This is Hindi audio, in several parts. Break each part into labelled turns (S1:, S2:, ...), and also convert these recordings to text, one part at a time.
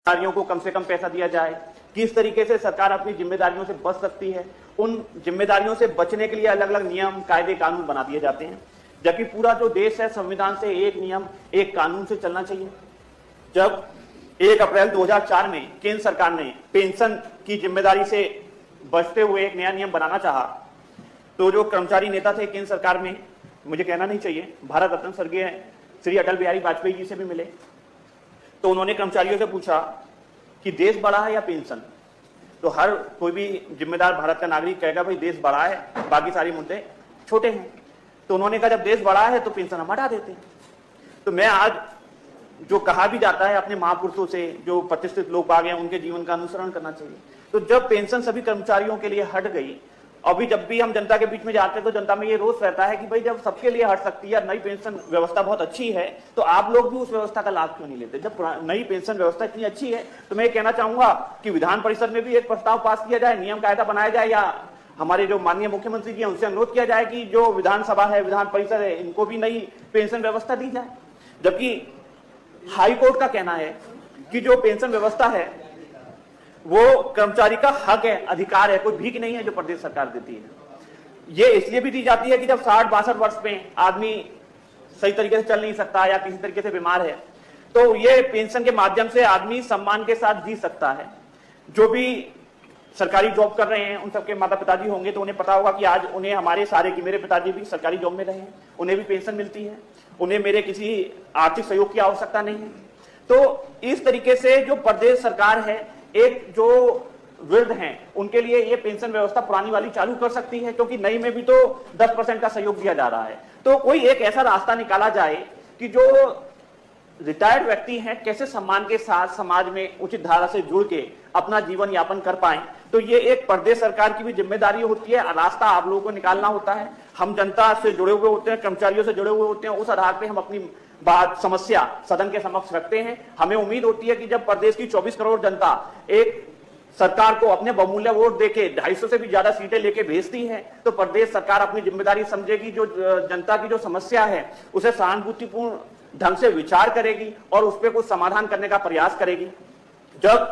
S1: कर्मचारियों को कम से कम पैसा दिया जाए, किस तरीके से सरकार अपनी जिम्मेदारियों से बच सकती है। उन जिम्मेदारियों से बचने के लिए अलग अलग नियम, कायदे, कानून बना दिए जाते हैं, जबकि पूरा जो देश है संविधान से एक नियम, एक कानून से चलना चाहिए। जब 1 अप्रैल 2004 में केंद्र सरकार ने पेंशन की जिम्मेदारी से बचते हुए एक नया नियम बनाना चाहा, तो जो कर्मचारी नेता थे केंद्र सरकार में, मुझे कहना नहीं चाहिए, भारत रत्न स्वर्गीय श्री अटल बिहारी वाजपेयी जी से भी मिले, तो उन्होंने कर्मचारियों से पूछा कि देश बड़ा है या पेंशन। तो हर कोई भी जिम्मेदार भारत का नागरिक कहेगा भाई देश बड़ा है, बाकी सारे मुद्दे छोटे हैं। तो उन्होंने कहा जब देश बड़ा है तो पेंशन हम हटा देते हैं। तो मैं आज जो कहा भी जाता है अपने महापुरुषों से, जो प्रतिष्ठित लोग आ गए उनके जीवन का अनुसरण करना चाहिए। तो जब पेंशन सभी कर्मचारियों के लिए हट गई, अभी जब भी हम जनता के बीच में जाते हैं तो जनता में ये रोष रहता है कि भाई जब सबके लिए हट सकती है, नई पेंशन व्यवस्था बहुत अच्छी है, तो आप लोग भी उस व्यवस्था का लाभ क्यों नहीं लेते। जब नई पेंशन व्यवस्था इतनी अच्छी है तो मैं ये कहना चाहूंगा कि विधान परिषद में भी एक प्रस्ताव पास किया जाए, नियम कायदा बनाया जाए, या हमारे जो माननीय मुख्यमंत्री जी हैं उनसे अनुरोध किया जाए कि जो विधानसभा है, विधान परिषद है, इनको भी नई पेंशन व्यवस्था दी जाए। जबकि हाईकोर्ट का कहना है कि जो पेंशन व्यवस्था है वो कर्मचारी का हक है, अधिकार है, कोई भीख नहीं है जो प्रदेश सरकार देती है। ये इसलिए भी दी जाती है कि जब 60-62 वर्ष में आदमी सही तरीके से चल नहीं सकता या किसी तरीके से बीमार है, तो ये पेंशन के माध्यम से आदमी सम्मान के साथ जी सकता है। जो भी सरकारी जॉब कर रहे हैं उन सबके माता पिताजी होंगे तो उन्हें पता होगा कि आज उन्हें हमारे सारे की, मेरे पिताजी भी सरकारी जॉब में रहे हैं, उन्हें भी पेंशन मिलती है, उन्हें मेरे किसी आर्थिक सहयोग की आवश्यकता नहीं है। तो इस तरीके से जो प्रदेश सरकार है, एक जो वृद्ध हैं उनके लिए ये पेंशन व्यवस्था पुरानी वाली चालू कर सकती है, क्योंकि नई में भी तो 10% का सहयोग दिया जा रहा है। तो कोई एक ऐसा रास्ता निकाला जाए कि जो रिटायर्ड व्यक्ति हैं कैसे सम्मान के साथ समाज में उचित धारा से जुड़ के अपना जीवन यापन कर पाएं। तो ये एक प्रदेश सरकार की भी जिम्मेदारी होती है, रास्ता आप लोगों को निकालना होता है। हम जनता से जुड़े हुए होते हैं, कर्मचारियों से जुड़े हुए होते हैं, उस आधार पे हम अपनी बात, समस्या सदन के समक्ष रखते हैं। हमें उम्मीद होती है कि जब प्रदेश की 24 करोड़ जनता एक सरकार को अपने बहुमूल्य वोट देके 250 से भी ज्यादा सीटें लेके भेजती है, तो प्रदेश सरकार अपनी जिम्मेदारी समझेगी, जो जनता की जो समस्या है उसे सहानुभूतिपूर्ण ढंग से विचार करेगी और उस पर कुछ समाधान करने का प्रयास करेगी। जब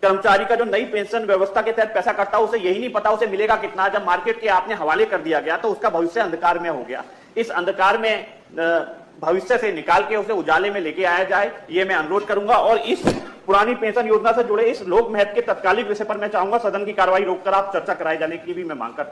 S1: कर्मचारी का जो नई पेंशन व्यवस्था के तहत पैसा कटता है उसे यही नहीं पता उसे मिलेगा कितना, जब मार्केट के आपने हवाले कर दिया गया तो उसका भविष्य अंधकार में हो गया। इस अंधकार में भविष्य से निकाल के उसे उजाले में लेके आया जाए, ये मैं अनुरोध करूंगा। और इस पुरानी पेंशन योजना से जुड़े इस लोक महत्व के तत्कालिक विषय पर मैं चाहूंगा सदन की कार्रवाई रोककर आप चर्चा कराए जाने की भी मैं मांग करता हूं।